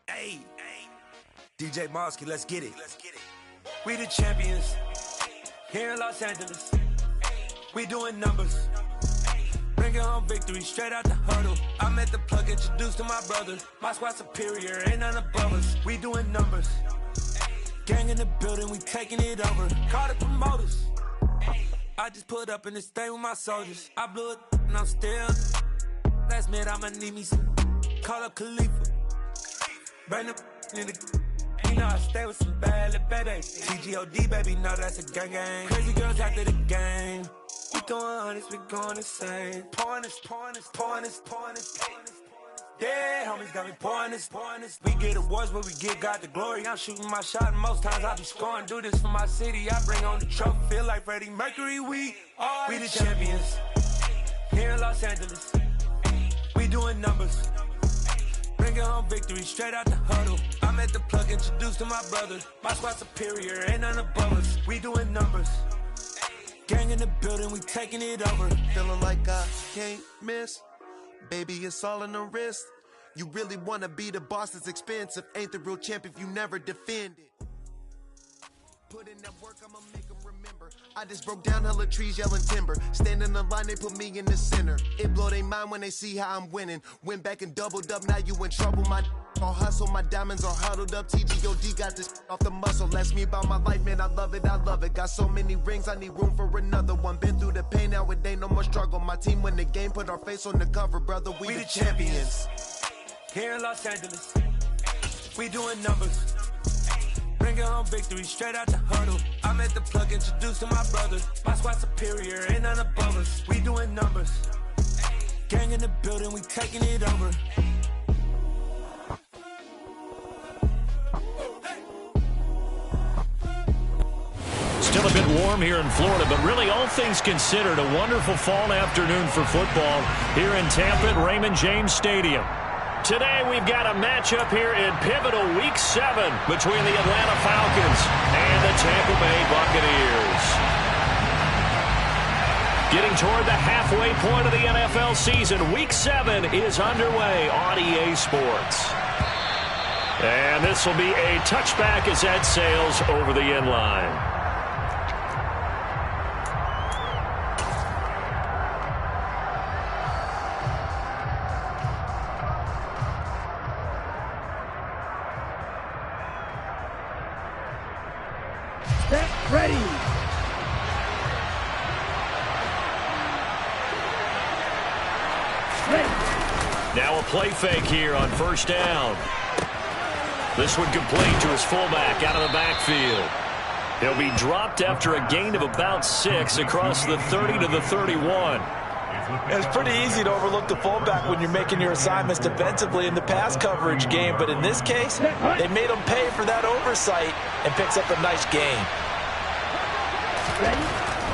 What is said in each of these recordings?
Hey, DJ Mosky, let's get it. We the champions here in Los Angeles. We doing numbers. Bringing home victory straight out the huddle. I met the plug, introduced to my brother. My squad superior, ain't none above us. We doing numbers. Gang in the building, we taking it over. Call the promoters. I just put up in this thing with my soldiers. I blew it and I'm still. Last minute I'ma need me some. Call up Khalifa. Bring the in the. You know I stay with some bad little baby. TGOD baby, know that's a gang gang. Crazy girls after the game. We going honest, we going insane. Pouring this. Yeah, homies got me pouring this. We get awards, but we give God the glory. I'm shooting my shot, and most times I be scoring. Do this for my city, I bring on the trophy. Feel like Freddie Mercury, we the champions here in Los Angeles. We doing numbers. Bringing home victory straight out the huddle. I met the plug, introduced to my brother. My squad superior, ain't none above us. We doing numbers. Gang in the building, we taking it over. Feeling like I can't miss. Baby, it's all in the wrist. You really wanna be the boss, it's expensive. Ain't the real champ if you never defend it. Put in that work, I'ma make them remember. I just broke down hella trees, yelling timber. Stand in the line, they put me in the center. It blow their mind when they see how I'm winning. Went back and doubled up, now you in trouble. My all hustle, my diamonds are huddled up. TGOD got this off the muscle. Ask me about my life, man, I love it. Got so many rings, I need room for another one. Been through the pain, now it ain't no more struggle. My team win the game, put our face on the cover, brother. We the champions. Here in Los Angeles, we doing numbers. Bringing home victory straight out the huddle. I met the plug, introduced to my brother. My squad superior, ain't none above us. We doing numbers. Gang in the building, we taking it over. Still a bit warm here in Florida, but really all things considered, a wonderful fall afternoon for football here in Tampa at Raymond James Stadium. Today we've got a matchup here in pivotal Week 7 between the Atlanta Falcons and the Tampa Bay Buccaneers. Getting toward the halfway point of the NFL season, Week 7 is underway on EA Sports. And this will be a touchback as that sails over the end line. Ready. Now a play fake here on first down. This one complete to his fullback out of the backfield. He'll be dropped after a gain of about 6 across the 30 to the 31. It's pretty easy to overlook the fullback when you're making your assignments defensively in the pass coverage game, but in this case, they made him pay for that oversight and picks up a nice gain.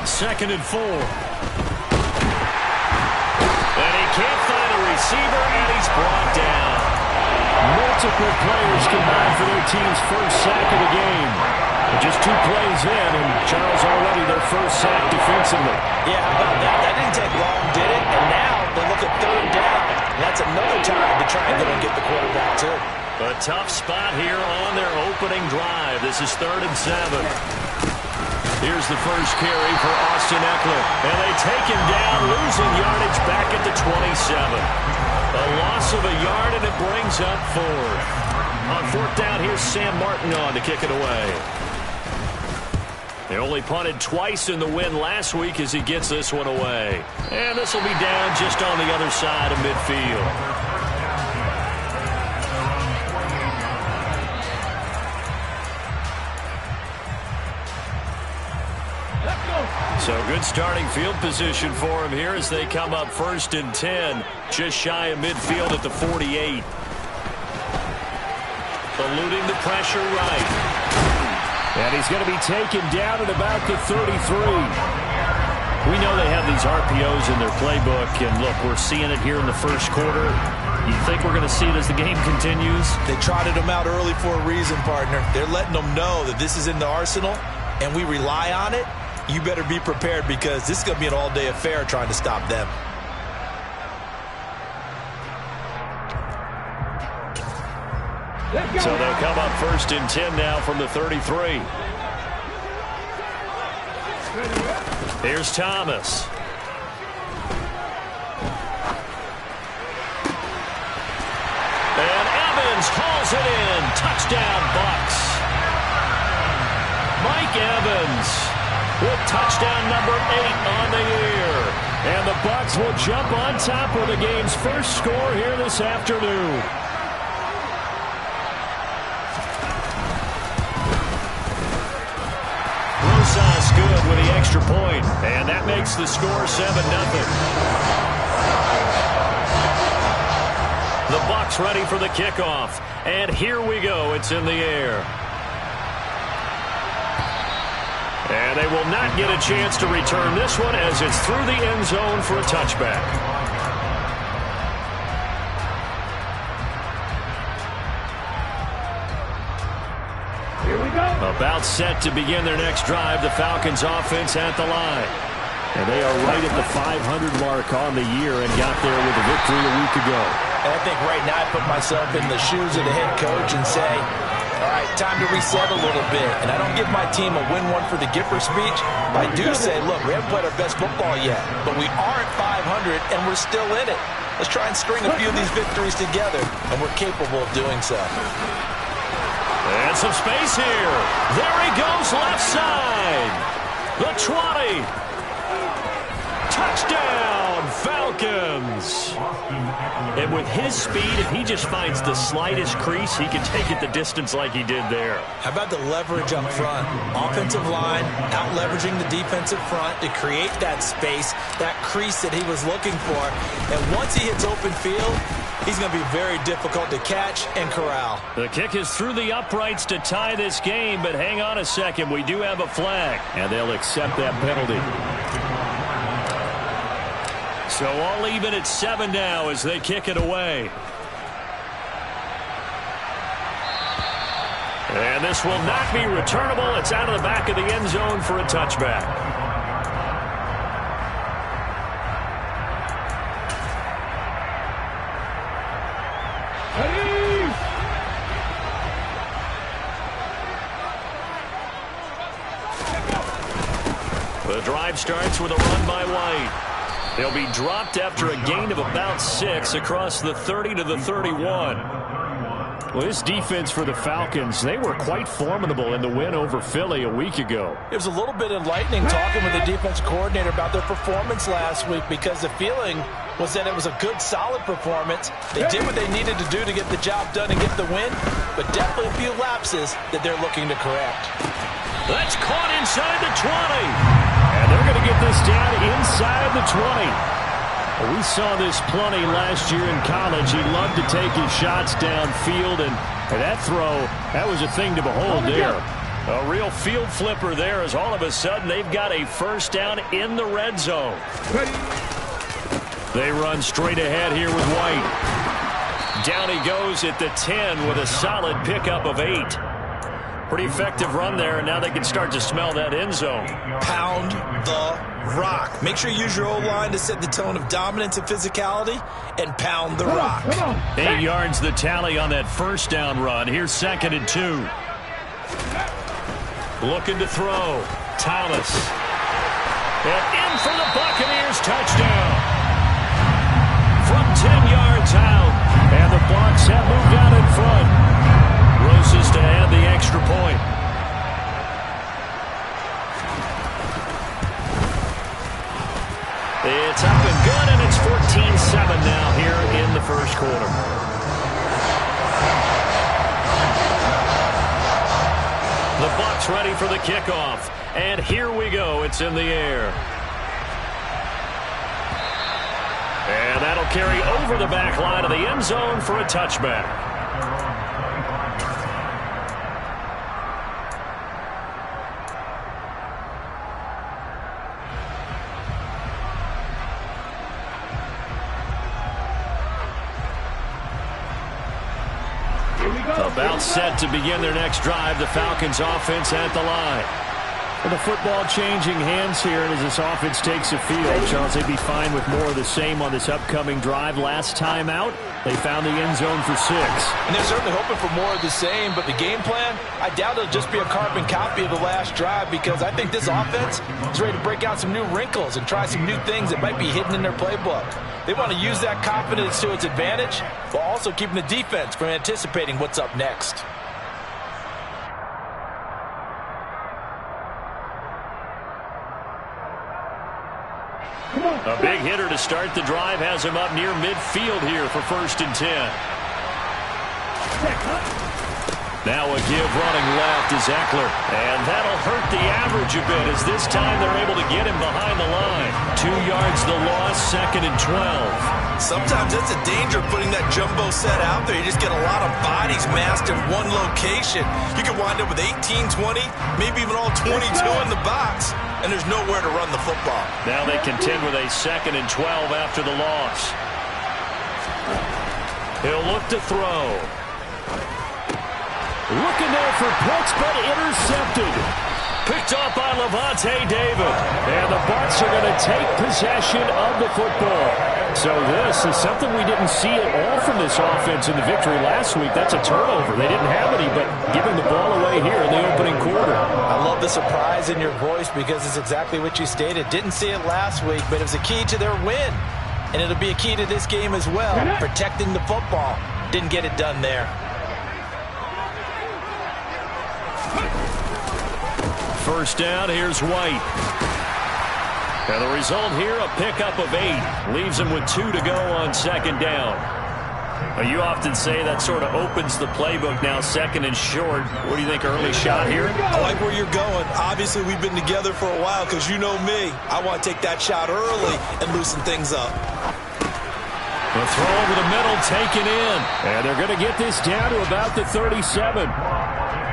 Second and 4. And he can't find a receiver, and he's brought down. Multiple players combined for their team's first sack of the game. Just 2 plays in, and Charles already their first sack defensively. Yeah, how about that? That didn't take long, did it? And now they look at third down. That's another time to try and get the quarterback, too. A tough spot here on their opening drive. This is 3rd and 7. Here's the first carry for Austin Eckler. And they take him down, losing yardage back at the 27. A loss of a yard, and it brings up 4th. On 4th down, here's Sam Martin on to kick it away. They only punted twice in the win last week as he gets this one away. And this will be down just on the other side of midfield. So good starting field position for him here as they come up 1st and 10, just shy of midfield at the 48. Eluding the pressure right. And he's going to be taken down at about the 33. We know they have these RPOs in their playbook, and look, we're seeing it here in the first quarter. You think we're going to see it as the game continues? They trotted them out early for a reason, partner. They're letting them know that this is in the arsenal, and we rely on it. You better be prepared because this is going to be an all-day affair trying to stop them. So they'll come up 1st and 10 now from the 33. Here's Thomas. And Evans hauls it in. Touchdown, Bucks. Mike Evans with touchdown number 8 on the year. And the Bucks will jump on top of the game's first score here this afternoon. Good with the extra point, and that makes the score 7-0. The Bucks ready for the kickoff, and here we go. It's in the air. And they will not get a chance to return this one as it's through the end zone for a touchback. About set to begin their next drive, the Falcons offense at the line. And they are right at the 500 mark on the year and got there with a victory a week ago. And I think right now I put myself in the shoes of the head coach and say, all right, time to reset a little bit. And I don't give my team a win one for the Gipper speech. But I do say, look, we haven't played our best football yet, but we are at 500 and we're still in it. Let's try and string a few of these victories together, and we're capable of doing so. And some space here. There he goes, left side. The 20. Touchdown, Falcons. And with his speed, if he just finds the slightest crease, he can take it the distance like he did there. How about the leverage up front? Offensive line out-leveraging the defensive front to create that space, that crease that he was looking for. And once he hits open field, he's going to be very difficult to catch and corral. The kick is through the uprights to tie this game, but hang on a second. We do have a flag, and they'll accept that penalty. So all even at 7 now as they kick it away. And this will not be returnable. It's out of the back of the end zone for a touchback. The drive starts with a run by White. They'll be dropped after a gain of about 6 across the 30 to the 31. Well, this defense for the Falcons, they were quite formidable in the win over Philly a week ago. It was a little bit enlightening talking with the defensive coordinator about their performance last week because the feeling was that it was a good, solid performance. They did what they needed to do to get the job done and get the win, but definitely a few lapses that they're looking to correct. That's caught inside the 20. And they're going to get this down inside the 20. We saw this plenty last year in college. He loved to take his shots downfield, and that throw, that was a thing to behold there. A real field flipper there as all of a sudden they've got a first down in the red zone. They run straight ahead here with White. Down he goes at the 10 with a solid pickup of 8. Pretty effective run there, and now they can start to smell that end zone. Pound the rock. Make sure you use your O-line to set the tone of dominance and physicality, and pound the rock. 8 yards the tally on that first down run. Here's 2nd and 2. Looking to throw. Thomas. And in for the Buccaneers touchdown. From 10 yards out. And the Bucs have moved out in front. Roses to add the extra point. It's up and good, and it's 14-7 now here in the first quarter. The Bucs ready for the kickoff, and here we go. It's in the air. And that'll carry over the back line of the end zone for a touchback. About set to begin their next drive, the Falcons offense at the line. The football changing hands here as this offense takes a field. Charles, they'd be fine with more of the same on this upcoming drive. Last time out, they found the end zone for 6. And they're certainly hoping for more of the same, but the game plan, I doubt it'll just be a carbon copy of the last drive, because I think this offense is ready to break out some new wrinkles and try some new things that might be hidden in their playbook. They want to use that confidence to its advantage while also keeping the defense from anticipating what's up next. A big hitter to start the drive has him up near midfield here for 1st and 10. Now a give running left is Eckler. And that'll hurt the average a bit, as this time they're able to get him behind the line. 2 yards the loss, 2nd and 12. Sometimes it's a danger putting that jumbo set out there. You just get a lot of bodies massed in one location. You can wind up with 18, 20, maybe even all 22 in the box, and there's nowhere to run the football. Now they contend with a 2nd and 12 after the loss. He'll look to throw. Looking there for Pitts, but intercepted. Picked off by Levante David. And the Bucs are going to take possession of the football. So this is something we didn't see at all from this offense in the victory last week. That's a turnover. They didn't have any, but giving the ball away here in the opening quarter. I love the surprise in your voice, because it's exactly what you stated. Didn't see it last week, but it was a key to their win. And it'll be a key to this game as well, protecting the football. Didn't get it done there. First down, here's White. And the result here, a pickup of 8. Leaves him with 2 to go on 2nd down. Now, you often say that sort of opens the playbook now, 2nd and short. What do you think, early shot here? I like where you're going. Obviously, we've been together for a while, because you know me. I want to take that shot early and loosen things up. The throw over the middle, taken in. And they're going to get this down to about the 37.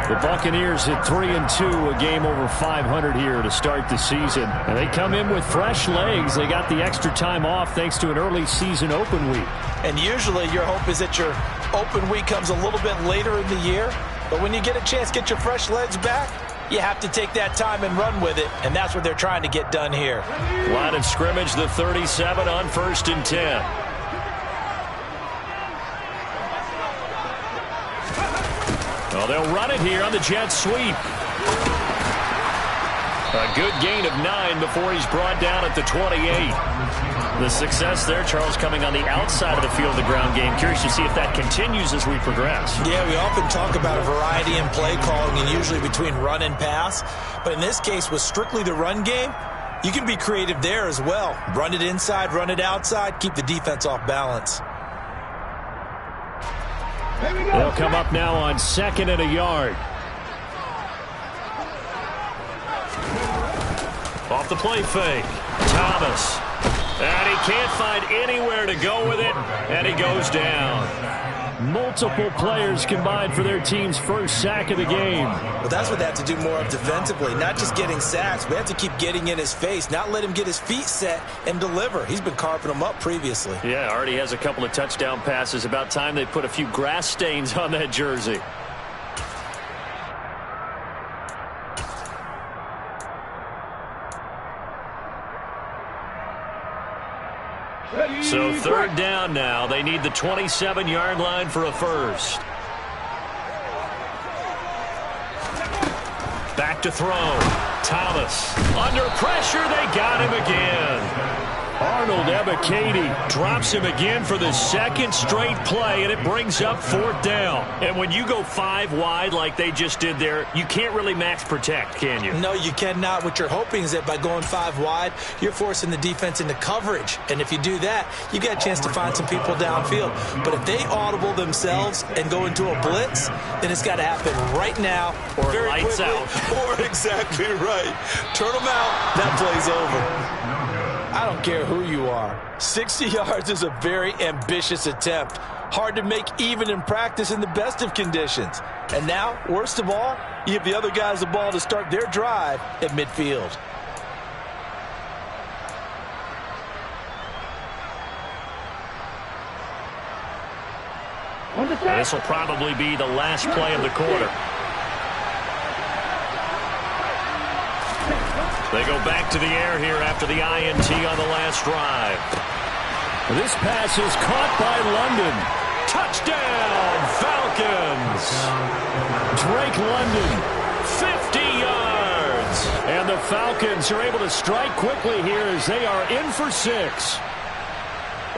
The Buccaneers at 3-2, a game over 500 here to start the season. And they come in with fresh legs. They got the extra time off thanks to an early season open week. And usually your hope is that your open week comes a little bit later in the year. But when you get a chance to get your fresh legs back, you have to take that time and run with it. And that's what they're trying to get done here. Line of scrimmage, the 37 on 1st and 10. Well, they'll run it here on the jet sweep. A good gain of 9 before he's brought down at the 28. The success there, Charles, coming on the outside of the field of the ground game. Curious to see if that continues as we progress. Yeah, we often talk about a variety in play calling, and usually between run and pass. But in this case, with strictly the run game, you can be creative there as well. Run it inside, run it outside, keep the defense off balance. They'll come up now on 2nd and a yard. Off the play fake. Thomas. And he can't find anywhere to go with it, and he goes down. Multiple players combined for their team's first sack of the game. Well, that's what they have to do more of defensively, not just getting sacks. We have to keep getting in his face, not let him get his feet set and deliver. He's been carving them up previously. Yeah, already has a couple of touchdown passes. About time they put a few grass stains on that jersey. So 3rd down now. They need the 27-yard line for a first. Back to throw. Thomas. Under pressure, they got him again. Arnold Ebiketie drops him again for the 2nd straight play, and it brings up 4th down. And when you go 5 wide like they just did there, you can't really max protect, can you? No, you cannot. What you're hoping is that by going 5 wide, you're forcing the defense into coverage. And if you do that, you got a chance to find some people downfield. But if they audible themselves and go into a blitz, then it's got to happen right now. Or lights out. Or exactly right. Turn them out. That play's over. I don't care who you are. 60 yards is a very ambitious attempt. Hard to make even in practice in the best of conditions. And now, worst of all, you give the other guys the ball to start their drive at midfield. This will probably be the last play of the quarter. They go back to the air here after the INT on the last drive. This pass is caught by London. Touchdown, Falcons! Drake London, 50 yards. And the Falcons are able to strike quickly here as they are in for 6.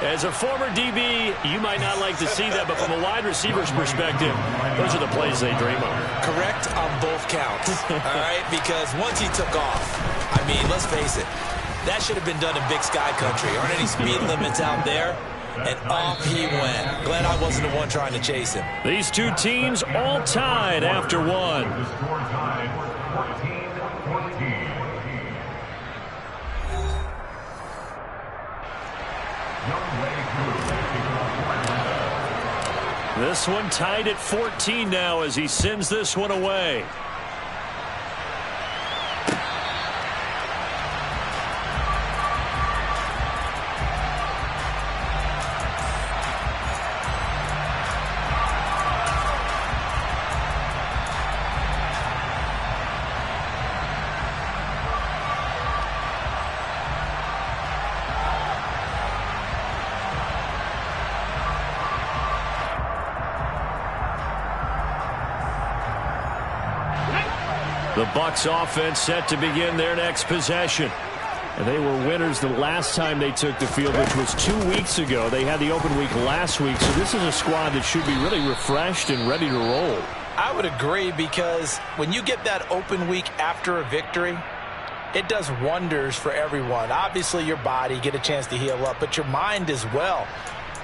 As a former DB, you might not like to see that, but from a wide receiver's perspective, those are the plays they dream of. Correct on both counts, all right? Because once he took off, I mean, let's face it, that should have been done in Big Sky Country. Aren't any speed limits out there? And off he went. Glad I wasn't the one trying to chase him. These two teams all tied after one. This one tied at 14 now as he sends this one away. The Bucs offense set to begin their next possession. And they were winners the last time they took the field, which was 2 weeks ago. They had the open week last week, so this is a squad that should be really refreshed and ready to roll. I would agree, because when you get that open week after a victory, it does wonders for everyone. Obviously, your body, get a chance to heal up, but your mind as well.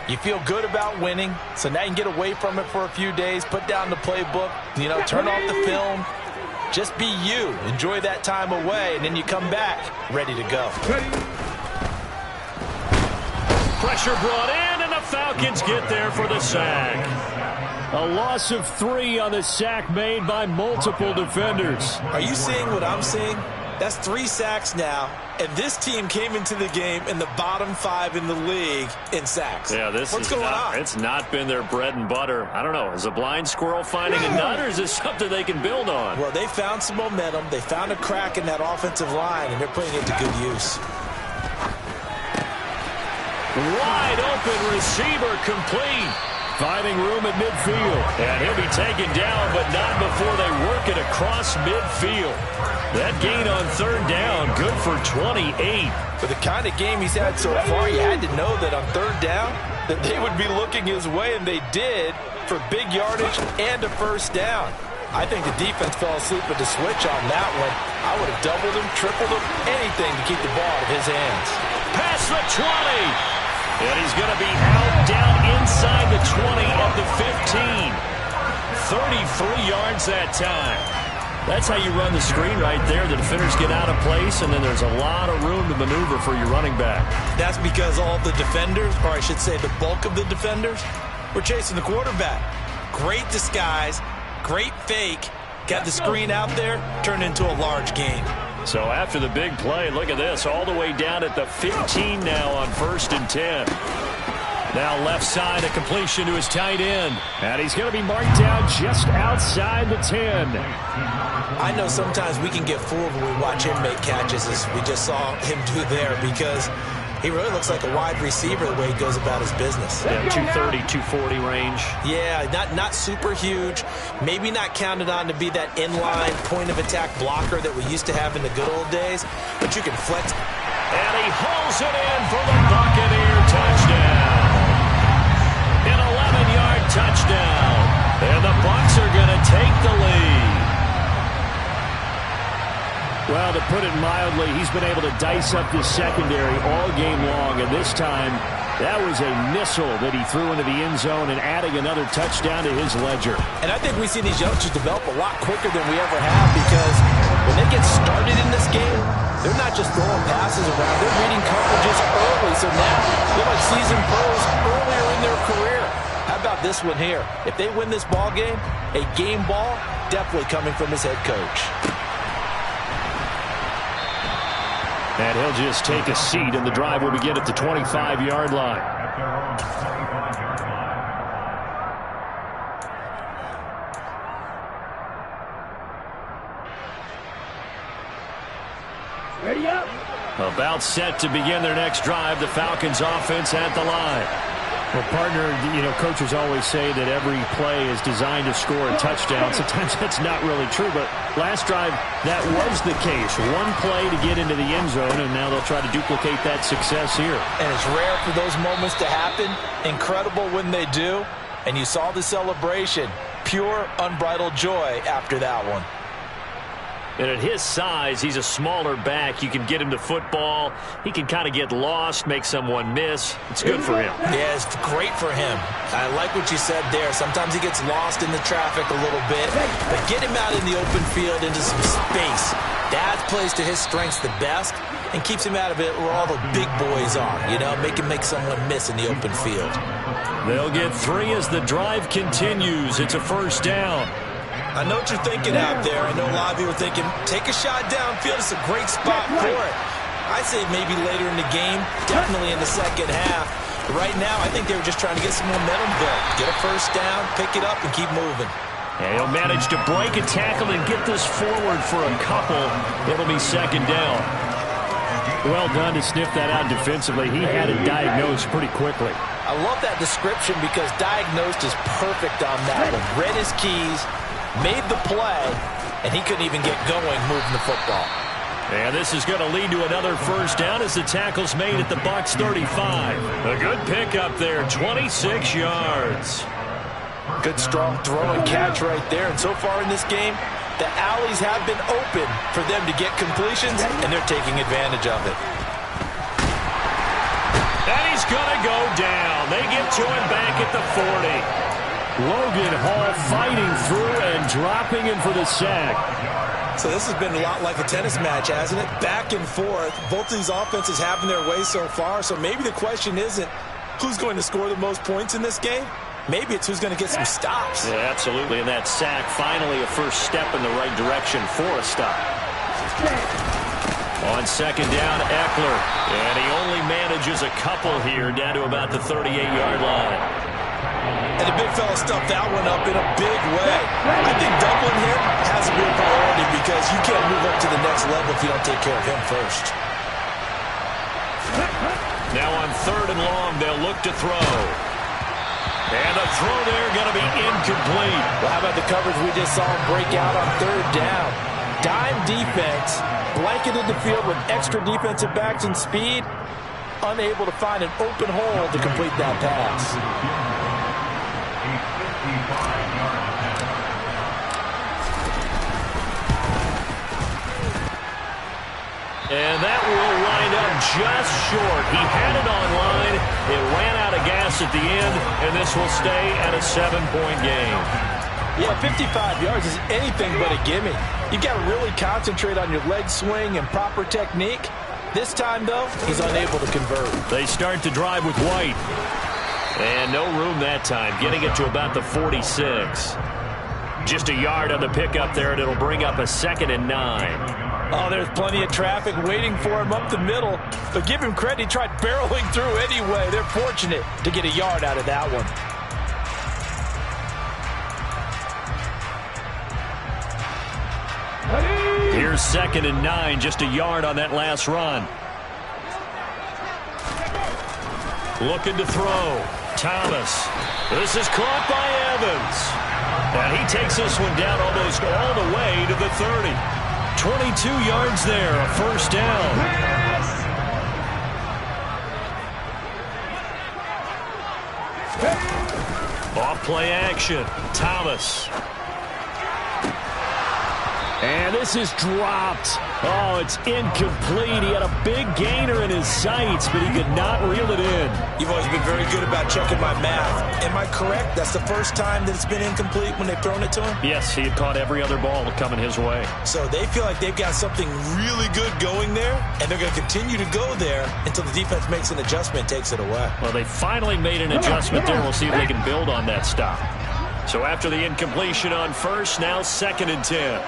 You feel good about winning, so now you can get away from it for a few days, put down the playbook, turn off the film. Just be you. Enjoy that time away, and then you come back ready to go. Pressure brought in, and the Falcons get there for the sack. A loss of 3 on the sack made by multiple defenders. Are you seeing what I'm seeing? That's 3 sacks now, and this team came into the game in the bottom 5 in the league in sacks. Yeah, what's going on? It's not been their bread and butter. I don't know. Is a blind squirrel finding a nut, or is this something they can build on? Well, they found some momentum. They found a crack in that offensive line, and they're putting it to good use. Wide open receiver complete. Finding room at midfield. And he'll be taken down, but not before they work it across midfield. That gain on 3rd down, good for 28. For the kind of game he's had so far, you had to know that on 3rd down, that they would be looking his way, and they did, for big yardage and a 1st down. I think the defense fell asleep with the switch on that one. I would have doubled him, tripled him, anything to keep the ball out of his hands. Past the 20. And he's going to be out down inside the 20 at the 15. 33 yards that time. That's how you run the screen right there. The defenders get out of place, and then there's a lot of room to maneuver for your running back. That's because all the defenders, or I should say the bulk of the defenders, were chasing the quarterback. Great disguise, great fake. Got the screen out there, turned into a large gain. So after the big play, look at this, all the way down at the 15 now on 1st and 10. Now left side, a completion to his tight end. And he's going to be marked down just outside the 10. I know sometimes we can get fooled when we watch him make catches, as we just saw him do there, because he really looks like a wide receiver the way he goes about his business. Yeah, 230, 240 range. Yeah, not super huge. Maybe not counted on to be that inline point-of-attack blocker that we used to have in the good old days, but you can flex. And he hauls it in for the Buccaneer touchdown. An 11-yard touchdown. And the Bucs are going to take the lead. Well, to put it mildly, he's been able to dice up this secondary all game long, and this time that was a missile that he threw into the end zone and adding another touchdown to his ledger. And I think we see these youngsters develop a lot quicker than we ever have, because when they get started in this game, they're not just throwing passes around, they're reading coverages early, so now they're like seasoned pros earlier in their career. How about this one here? If they win this ball game, a game ball definitely coming from his head coach. And he'll just take a seat, and the drive will begin at the 25-yard line. About set to begin their next drive. The Falcons offense at the line. Well, partner, coaches always say that every play is designed to score a touchdown. Sometimes that's not really true, but last drive, that was the case. One play to get into the end zone, and now they'll try to duplicate that success here. And it's rare for those moments to happen. Incredible when they do. And you saw the celebration. Pure, unbridled joy after that one. And at his size, he's a smaller back. You can get him to football. He can kind of get lost, make someone miss. It's good for him. Yeah, it's great for him. I like what you said there. Sometimes he gets lost in the traffic a little bit. But get him out in the open field into some space. That plays to his strengths the best and keeps him out of it where all the big boys are. Make him make someone miss in the open field. They'll get 3 as the drive continues. It's a first down. I know what you're thinking out there. I know a lot of you are thinking, take a shot downfield. It's a great spot for it. I say maybe later in the game, definitely in the second half. But right now, I think they were just trying to get some momentum built. Get a first down, pick it up, and keep moving. And he'll manage to break a tackle and get this forward for a couple. It'll be second down. Well done to sniff that out defensively. He had it diagnosed pretty quickly. I love that description because diagnosed is perfect on that one. Read his keys, made the play, and he couldn't even get going moving the football. And this is going to lead to another first down as the tackle's made at the Bucs 35. A good pickup there, 26 yards. Good strong throw and catch right there. And so far in this game, the alleys have been open for them to get completions, and they're taking advantage of it. And he's going to go down. They get to him back at the 40. Logan Hall fighting through and dropping him for the sack. So this has been a lot like a tennis match, hasn't it? Back and forth. Both of these offenses having their way so far. So maybe the question isn't who's going to score the most points in this game. Maybe it's who's going to get some stops. Yeah, absolutely. And that sack, finally a first step in the right direction for a stop. On second down, Eckler. And he only manages a couple here, down to about the 38-yard line. And the big fella stuffed that one up in a big way. I think doubling him has a real priority because you can't move up to the next level if you don't take care of him first. Now on third and long, they'll look to throw. And the throw there going to be incomplete. Well, how about the coverage we just saw him break out on third down? Dime defense, blanketed the field with extra defensive backs and speed, unable to find an open hole to complete that pass. And that will wind up just short. He had it on line. It ran out of gas at the end, and this will stay at a 7-point game. Yeah, 55 yards is anything but a gimme. You've got to really concentrate on your leg swing and proper technique. This time, though, he's unable to convert. They start to drive with White. And no room that time, getting it to about the 46. Just a yard on the pickup there, and it'll bring up a 2nd and 9. Oh, there's plenty of traffic waiting for him up the middle. But give him credit, he tried barreling through anyway. They're fortunate to get a yard out of that one. Here's 2nd and 9, just a yard on that last run. Looking to throw. Thomas. This is caught by Evans. And he takes this one down almost all the way to the 30. 22 yards there, a first down. Off play action. Thomas. And this is dropped. Oh, it's incomplete. He had a big gainer in his sights, but he could not reel it in. You've always been very good about checking my math. Am I correct? That's the first time that it's been incomplete when they've thrown it to him? Yes, he had caught every other ball coming his way. So they feel like they've got something really good going there, and they're going to continue to go there until the defense makes an adjustment, takes it away. Well, they finally made an adjustment there. We'll see if they can build on that stop. So after the incompletion on first, now 2nd and 10.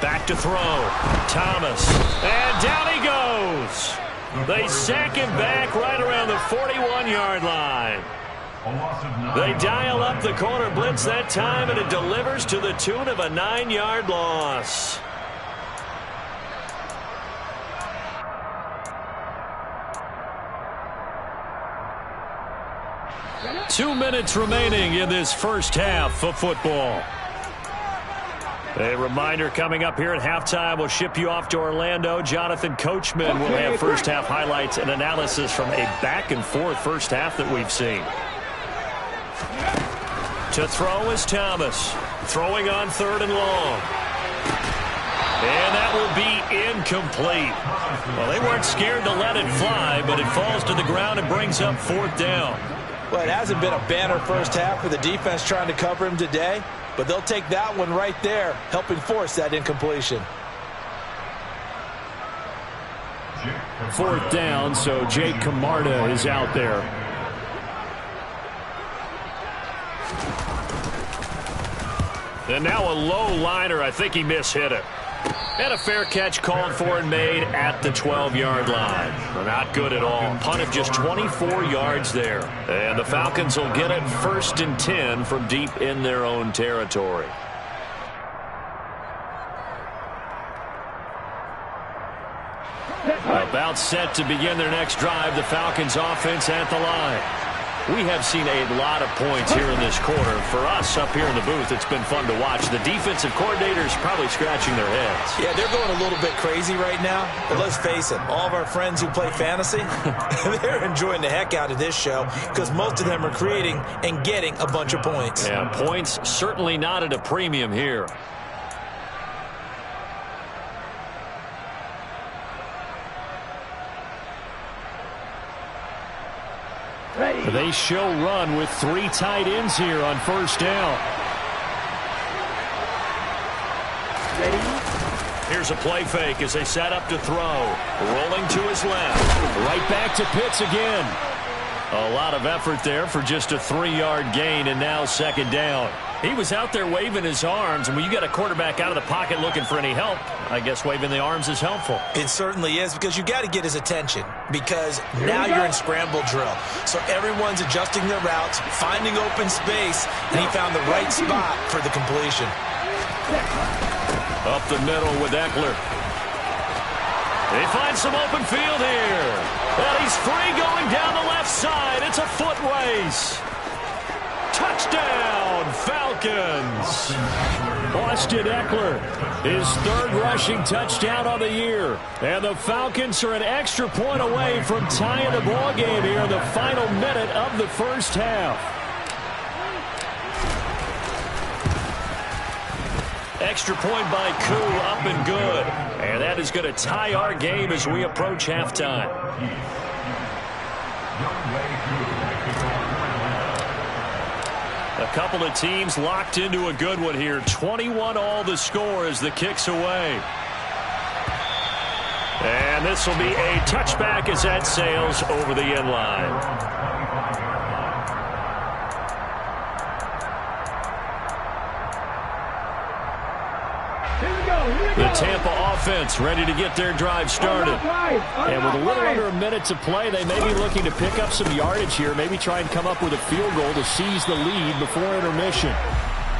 Back to throw. Thomas. And down he goes. They sack him back right around the 41-yard line. They dial up the corner blitz that time, and it delivers to the tune of a 9-yard loss. Two minutes remaining in this first half of football. A reminder coming up here at halftime. We'll ship you off to Orlando. Jonathan Coachman will have first half highlights and analysis from a back-and-forth first half that we've seen. To throw is Thomas. Throwing on 3rd and long. And that will be incomplete. Well, they weren't scared to let it fly, but it falls to the ground and brings up 4th down. Well, it hasn't been a banner first half for the defense trying to cover him today, but they'll take that one right there, helping force that incompletion. 4th down, so Jake Camarda is out there. And now a low liner. I think he mishit it. And a fair catch called for and made at the 12-yard line. Well, not good at all. Punt of just 24 yards there. And the Falcons will get it 1st and 10 from deep in their own territory. About set to begin their next drive. The Falcons offense at the line. We have seen a lot of points here in this quarter. For us up here in the booth, it's been fun to watch. The defensive coordinators probably scratching their heads. Yeah, they're going a little bit crazy right now. But let's face it, all of our friends who play fantasy, they're enjoying the heck out of this show because most of them are creating and getting a bunch of points. Yeah, points certainly not at a premium here. They show run with 3 tight ends here on 1st down. Here's a play fake as they set up to throw. Rolling to his left. Right back to Pitts again. A lot of effort there for just a 3-yard gain, and now 2nd down. He was out there waving his arms, and when you got a quarterback out of the pocket looking for any help, I guess waving the arms is helpful. It certainly is, because you got to get his attention, because now you're in scramble drill. So everyone's adjusting their routes, finding open space, and he found the right spot for the completion. Up the middle with Eckler. He finds some open field here. And he's free going down the left side. It's a foot race. Touchdown, Falcons. Austin Eckler, his 3rd rushing touchdown on the year. And the Falcons are an extra point away from tying the ball game here in the final minute of the first half. Extra point by Koo, up and good. And that is going to tie our game as we approach halftime. A couple of teams locked into a good one here. 21-all the score as the kick's away. And this will be a touchback as that sails over the end line. The Tampa offense ready to get their drive started. And with a little under a minute to play, they may be looking to pick up some yardage here, maybe try and come up with a field goal to seize the lead before intermission.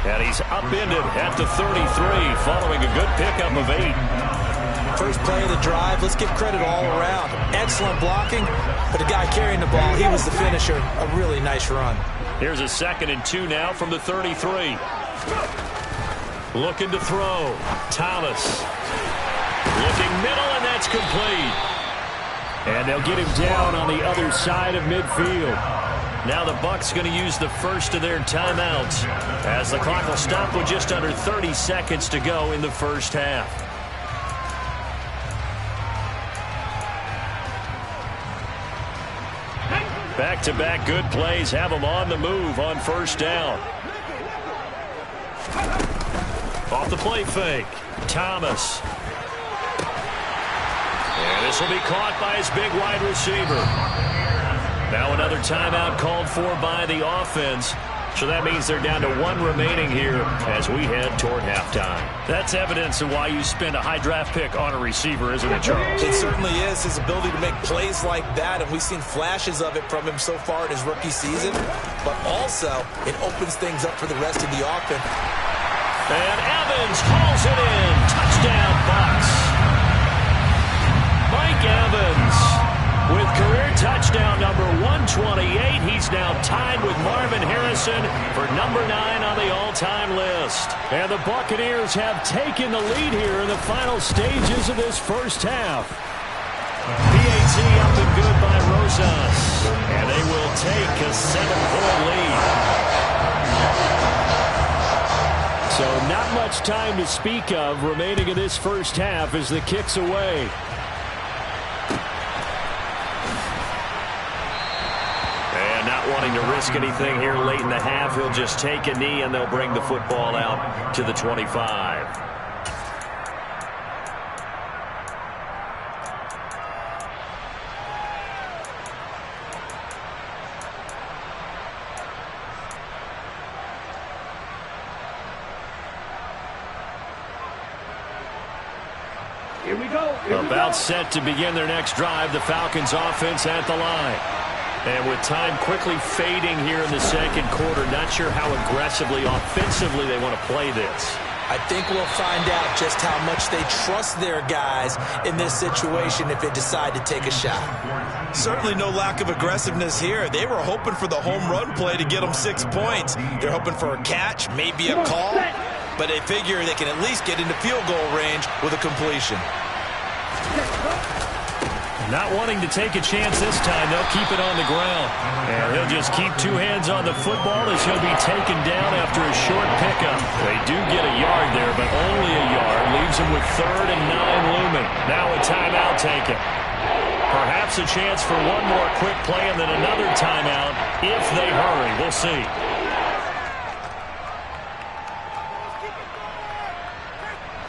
And he's upended at the 33 following a good pickup of 8. First play of the drive, let's give credit all around. Excellent blocking, but the guy carrying the ball, he was the finisher. A really nice run. Here's a 2nd and 2 now from the 33. Looking to throw. Thomas. Looking middle, and that's complete. And they'll get him down on the other side of midfield. Now the Bucs going to use the first of their timeouts as the clock will stop with just under 30 seconds to go in the first half. Back-to-back good plays have them on the move on 1st down. Off the play fake. Thomas. And this will be caught by his big wide receiver. Now another timeout called for by the offense So that means they're down to 1 remaining here as we head toward halftime. That's evidence of why you spend a high draft pick on a receiver, isn't it, Charles? It certainly is, his ability to make plays like that, and we've seen flashes of it from him so far in his rookie season. But also, it opens things up for the rest of the offense. And Evans hauls it in. Touchdown, Bucs. Mike Evans with career touchdown number 128. He's now tied with Marvin Harrison for number 9 on the all-time list. And the Buccaneers have taken the lead here in the final stages of this first half. PAT up and good by Rosas. And they will take a 7-point lead. So not much time to speak of remaining in this first half as the kick's away. And not wanting to risk anything here late in the half, he'll just take a knee and they'll bring the football out to the 25. About set to begin their next drive, the Falcons offense at the line. And with time quickly fading here in the second quarter, not sure how aggressively, offensively they want to play this. I think we'll find out just how much they trust their guys in this situation if they decide to take a shot. Certainly no lack of aggressiveness here. They were hoping for the home run play to get them 6 points. They're hoping for a catch, maybe a call, but they figure they can at least get into field goal range with a completion. Not wanting to take a chance this time, they'll keep it on the ground. And he'll just keep 2 hands on the football as he'll be taken down after a short pickup. They do get a yard there, but only a yard. Leaves him with 3rd and 9 looming. Now a timeout taken. Perhaps a chance for one more quick play and then another timeout if they hurry. We'll see.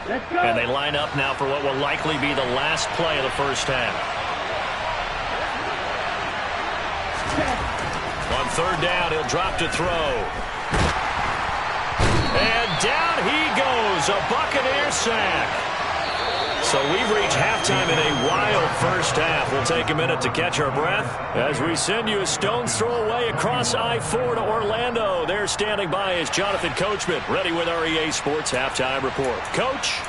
And they line up now for what will likely be the last play of the first half. On 3rd down, he'll drop to throw. And down he goes, a Buccaneer sack. So we've reached halftime in a wild first half. We'll take a minute to catch our breath as we send you a stone's throw away across I-4 to Orlando. There standing by is Jonathan Coachman, ready with our EA Sports Halftime Report. Coach?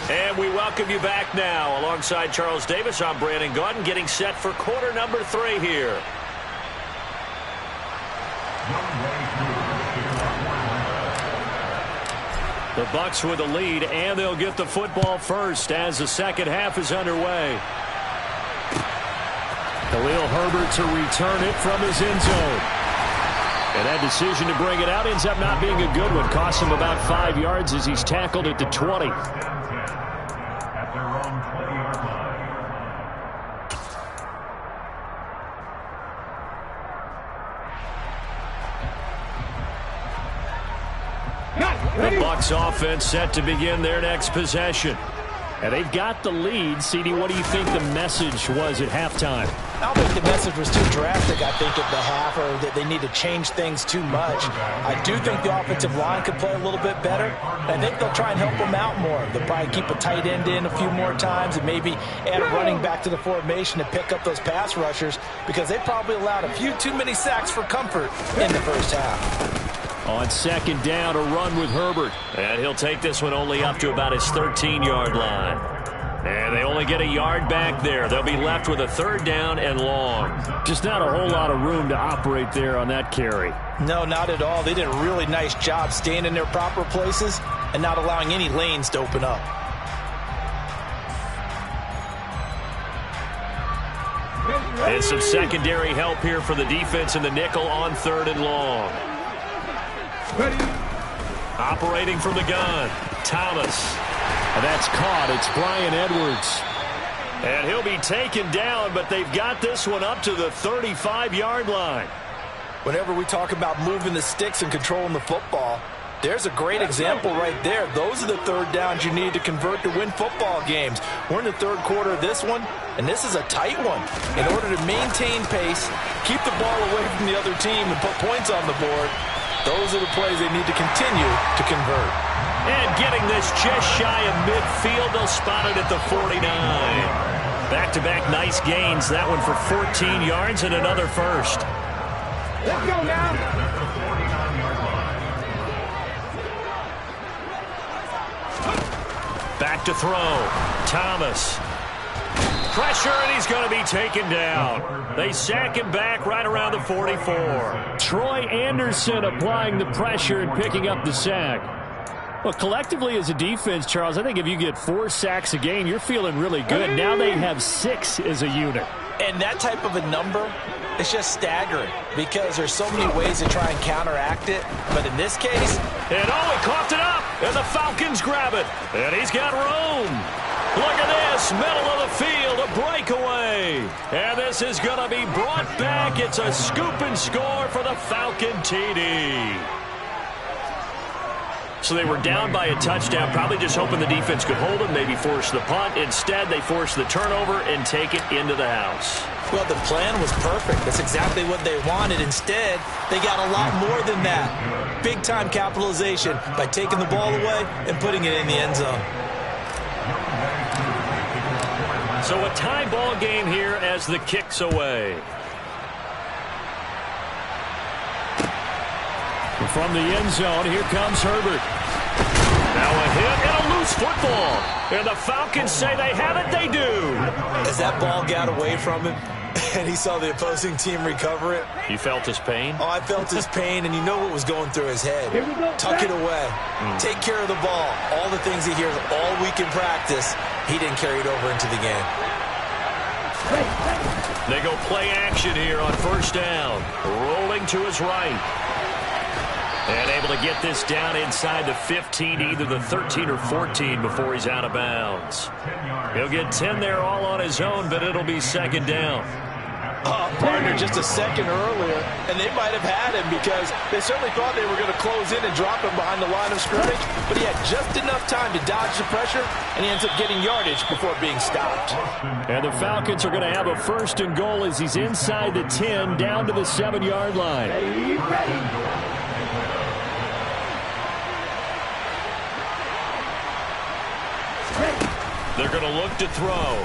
And we welcome you back now. Alongside Charles Davis, I'm Brandon Gaudin, getting set for quarter number 3 here. The Bucs with the lead, and they'll get the football first as the second half is underway. Khalil Herbert to return it from his end zone. And that decision to bring it out ends up not being a good one. Costs him about 5 yards as he's tackled at the 20. The Bucs offense set to begin their next possession. And they've got the lead. CD, what do you think the message was at halftime? I don't think the message was too drastic, I think, at the half, or that they need to change things too much. I do think the offensive line could play a little bit better. I think they'll try and help them out more. They'll probably keep a tight end in a few more times and maybe add a running back to the formation to pick up those pass rushers, because they probably allowed a few too many sacks for comfort in the first half. On 2nd down, a run with Herbert. And he'll take this one only up to about his 13-yard line. And they only get a yard back there. They'll be left with a 3rd down and long. Just not a whole lot of room to operate there on that carry. No, not at all. They did a really nice job staying in their proper places and not allowing any lanes to open up. And some secondary help here for the defense in the nickel on 3rd and long. Operating from the gun, Thomas. And that's caught. It's Brian Edwards. And he'll be taken down, but they've got this one up to the 35-yard line. Whenever we talk about moving the sticks and controlling the football, There's a great example right there. Those are the third downs you need to convert to win football games. We're in the third quarter of this one, and this is a tight one. In order to maintain pace, keep the ball away from the other team, and put points on the board, those are the plays they need to continue to convert. And getting this just shy of midfield, they'll spot it at the 49. Back-to-back nice gains. That one for 14 yards and another first. Let's go now. Back to throw. Thomas. Pressure, and he's going to be taken down. They sack him back right around the 44. Troy Anderson applying the pressure and picking up the sack. Well, collectively as a defense, Charles, I think if you get 4 sacks a game, you're feeling really good. Now they have 6 as a unit. And that type of a number is just staggering because there's so many ways to try and counteract it. But in this case, he coughed it up, and the Falcons grab it. And he's got room. Look at this, middle of the field, a breakaway. And this is going to be brought back. It's a scoop and score for the Falcon TD. So they were down by a touchdown, probably just hoping the defense could hold them, maybe force the punt. Instead, they force the turnover and take it into the house. Well, the plan was perfect. That's exactly what they wanted. Instead, they got a lot more than that. Big-time capitalization by taking the ball away and putting it in the end zone. So a tie ball game here as the kick's away. From the end zone, here comes Herbert. Now a hit and a loose football. And the Falcons say they have it, they do. As that ball got away from him and he saw the opposing team recover it. You felt his pain? Oh, I felt his pain, and you know what was going through his head. Tuck it away. Take care of the ball. All the things he hears all week in practice, he didn't carry it over into the game. They go play action here on first down. Rolling to his right. And able to get this down inside the 15, either the 13 or 14 before he's out of bounds. He'll get 10 there all on his own, but it'll be second down. Partner, just a second earlier, and they might have had him because they certainly thought they were going to close in and drop him behind the line of scrimmage, but he had just enough time to dodge the pressure, and he ends up getting yardage before being stopped. And the Falcons are going to have a first and goal as he's inside the 10, down to the 7-yard line. They're going to look to throw.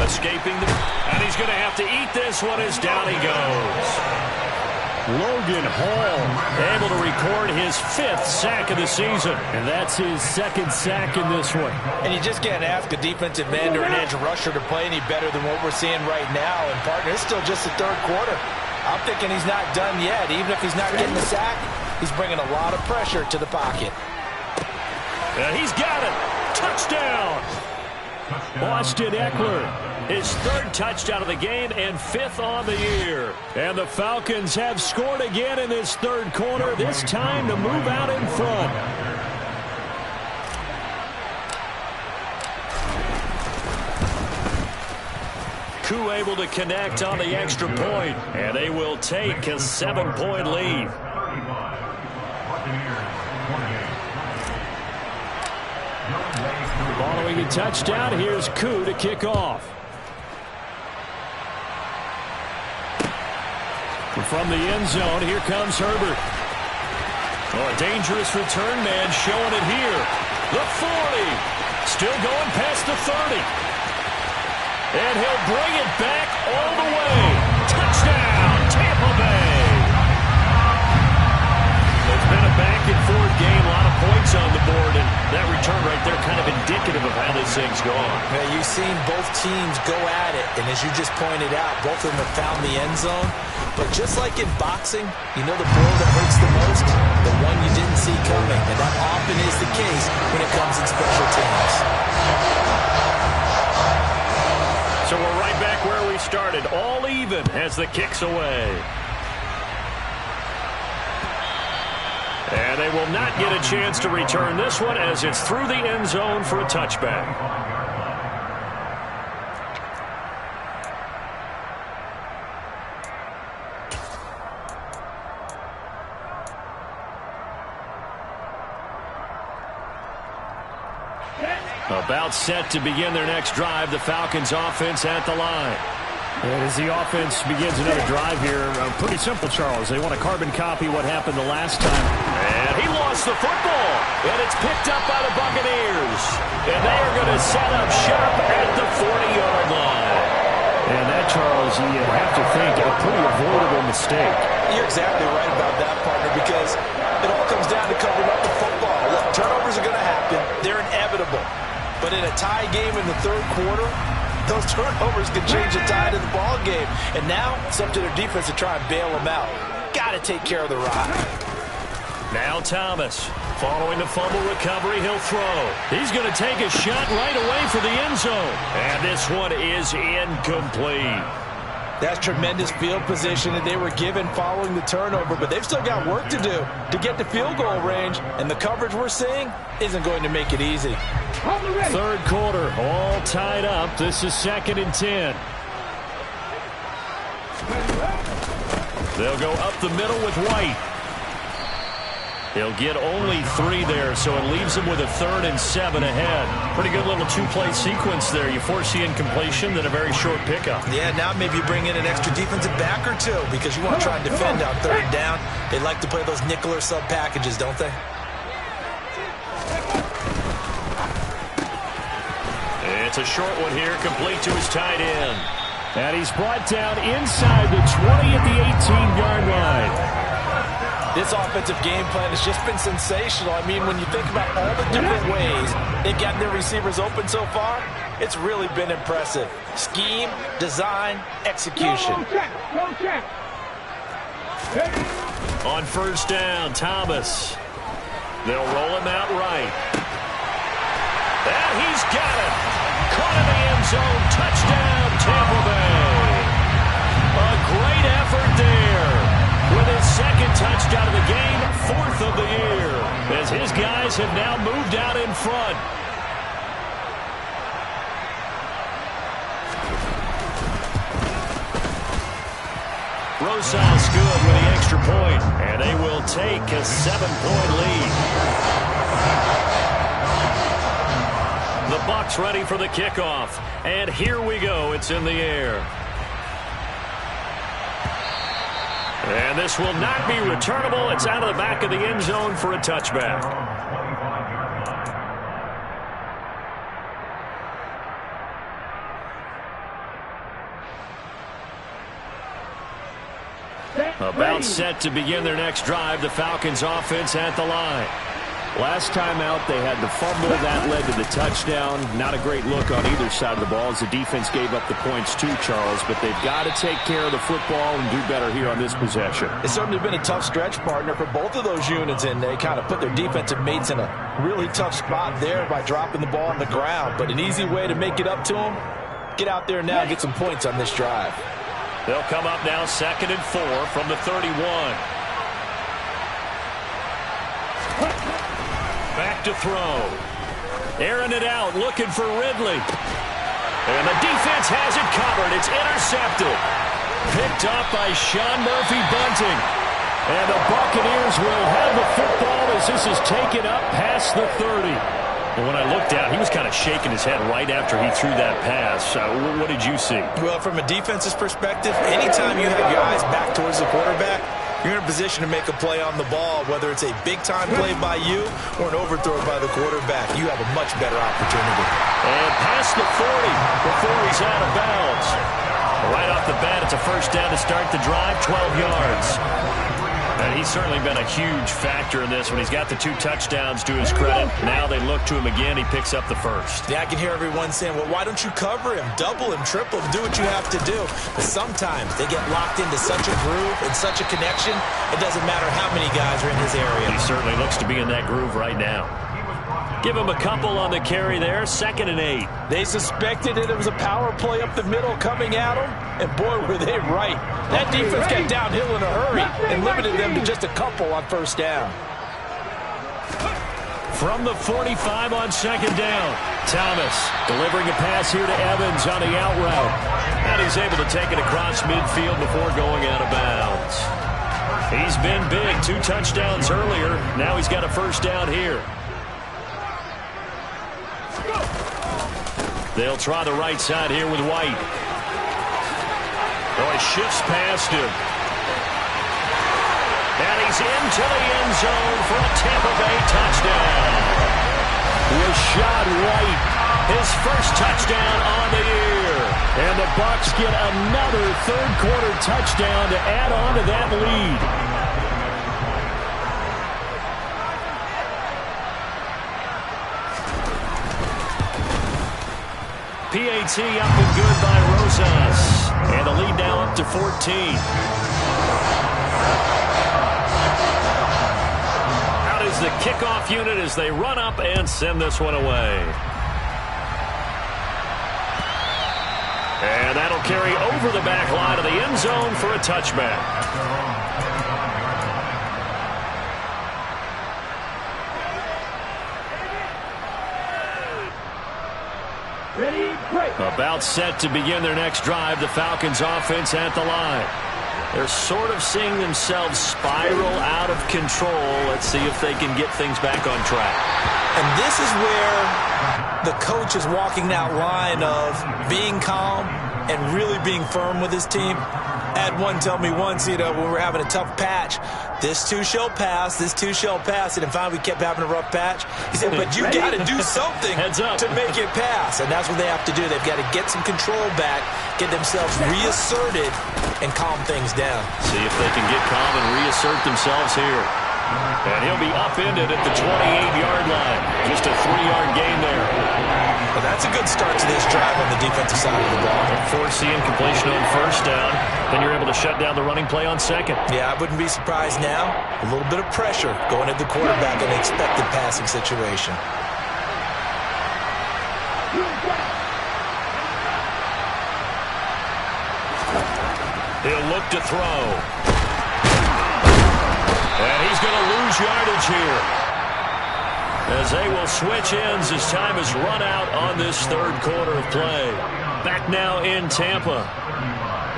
Escaping and he's going to have to eat this one as down he goes. Logan Hall able to record his 5th sack of the season. And that's his 2nd sack in this one. And you just can't ask a defensive end or an edge rusher to play any better than what we're seeing right now. And, partner, it's still just the third quarter. I'm thinking he's not done yet. Even if he's not getting the sack, he's bringing a lot of pressure to the pocket. And he's got it. Touchdown. Austin Eckler, his 3rd touchdown of the game and 5th on the year. And the Falcons have scored again in this third quarter, this time to move out in front. Koo able to connect on the extra point, and they will take a 7-point lead. Following a touchdown, here's Koo to kick off. From the end zone, here comes Herbert. Oh, a dangerous return man showing it here. The 40. Still going past the 30. And he'll bring it back all the way. Touchdown, Tampa Bay. It's been a back-and-forth game, a lot of points on the board, and that return right there kind of indicative of how this thing's going. Yeah, you've seen both teams go at it, and as you just pointed out, both of them have found the end zone. But just like in boxing, you know the blow that hurts the most? The one you didn't see coming, and that often is the case when it comes in special teams. So we're right back where we started, all even as the kick's away. And they will not get a chance to return this one as it's through the end zone for a touchback. About set to begin their next drive, the Falcons offense at the line. And as the offense begins another drive here, pretty simple, Charles. They want to carbon copy what happened the last time. And he lost the football. And it's picked up by the Buccaneers. And they are going to set up shop at the 40-yard line. And that, Charles, you have to think a pretty avoidable mistake. You're exactly right about that, partner, because it all comes down to covering up the football. Look, turnovers are going to happen. They're inevitable. But in a tie game in the third quarter, those turnovers can change the tide of the ball game. And now it's up to their defense to try and bail them out. Got to take care of the rock. Now Thomas. Following the fumble recovery, he'll throw. He's going to take a shot right away for the end zone. And this one is incomplete. That's tremendous field position that they were given following the turnover, but they've still got work to do to get to field goal range, and the coverage we're seeing isn't going to make it easy. Third quarter, all tied up. This is 2nd and 10. They'll go up the middle with White. He'll get only 3 there, so it leaves him with a 3rd and 7 ahead. Pretty good little 2-play sequence there. You force the incompletion, then a very short pickup. Yeah, now maybe you bring in an extra defensive back or two because you want to try and defend out 3rd down. They like to play those nickel or sub packages, don't they? It's a short one here, complete to his tight end. And he's brought down inside the 20 at the 18-yard line. This offensive game plan has just been sensational. I mean, when you think about all the different ways they've gotten their receivers open so far, it's really been impressive. Scheme, design, execution. On 1st down, Thomas. They'll roll him out right. And he's got it. Caught in the end zone. Touchdown, Tampa Bay. A great effort there. With his 2nd touchdown of the game, 4th of the year, as his guys have now moved out in front. Rosas good with the extra point, and they will take a 7-point lead. The Bucs ready for the kickoff, and here we go. It's in the air. And this will not be returnable. It's out of the back of the end zone for a touchback. About set to begin their next drive, the Falcons offense at the line. Last time out, they had the fumble. That led to the touchdown. Not a great look on either side of the ball as the defense gave up the points too, Charles. But they've got to take care of the football and do better here on this possession. It's certainly been a tough stretch, partner, for both of those units, and they kind of put their defensive mates in a really tough spot there by dropping the ball on the ground. But an easy way to make it up to them, get out there now and get some points on this drive. They'll come up now 2nd and 4 from the 31. Back to throw. Airing it out, looking for Ridley. And the defense has it covered. It's intercepted. Picked up by Sean Murphy-Bunting. And the Buccaneers will have the football as this is taken up past the 30. And when I looked out, he was kind of shaking his head right after he threw that pass. What did you see? Well, from a defense's perspective, anytime you have your eyes back towards the quarterback, you're in a position to make a play on the ball, whether it's a big-time play by you or an overthrow by the quarterback. You have a much better opportunity. And past the 40 before he's out of bounds. Right off the bat, it's a 1st down to start the drive, 12 yards. And he's certainly been a huge factor in this when he's got the 2 touchdowns to his credit. Now they look to him again. He picks up the 1st. Yeah, I can hear everyone saying, well, why don't you cover him, double him, triple him, do what you have to do. But sometimes they get locked into such a groove and such a connection, it doesn't matter how many guys are in his area. He certainly looks to be in that groove right now. Give him a couple on the carry there, 2nd and 8. They suspected it was a power play up the middle coming at them, and boy, were they right. That defense got downhill in a hurry and limited them to just a couple on 1st down. From the 45 on 2nd down, Thomas delivering a pass here to Evans on the out route. And he's able to take it across midfield before going out of bounds. He's been big, 2 touchdowns earlier. Now he's got a 1st down here. They'll try the right side here with White. Oh, he shifts past him. And he's into the end zone for a Tampa Bay touchdown. Rashad White, his first touchdown on the year. And the Bucs get another third-quarter touchdown to add on to that lead. PAT up and good by Rosas. And the lead now up to 14. Out is the kickoff unit as they run up and send this one away. And that'll carry over the back line of the end zone for a touchback. About set to begin their next drive, the Falcons offense at the line. They're sort of seeing themselves spiral out of control. Let's see if they can get things back on track. And this is where the coach is walking that line of being calm and really being firm with his team. I had one tell me once, when we were having a tough patch, this too shall pass, this too shall pass. And finally we kept having a rough patch. He said, but you got to do something to make it pass. And that's what they have to do. They've got to get some control back, get themselves reasserted, and calm things down. See if they can get calm and reassert themselves here. And he'll be upended at the 28-yard line. Just a 3-yard gain there. Well, that's a good start to this drive on the defensive side of the ball. Force the incompletion on first down. Then you're able to shut down the running play on second. Yeah, I wouldn't be surprised now. A little bit of pressure going at the quarterback in an expected passing situation. He'll look to throw. And he's going to lose yardage here, as they will switch ends as time has run out on this third quarter of play. Back now in Tampa.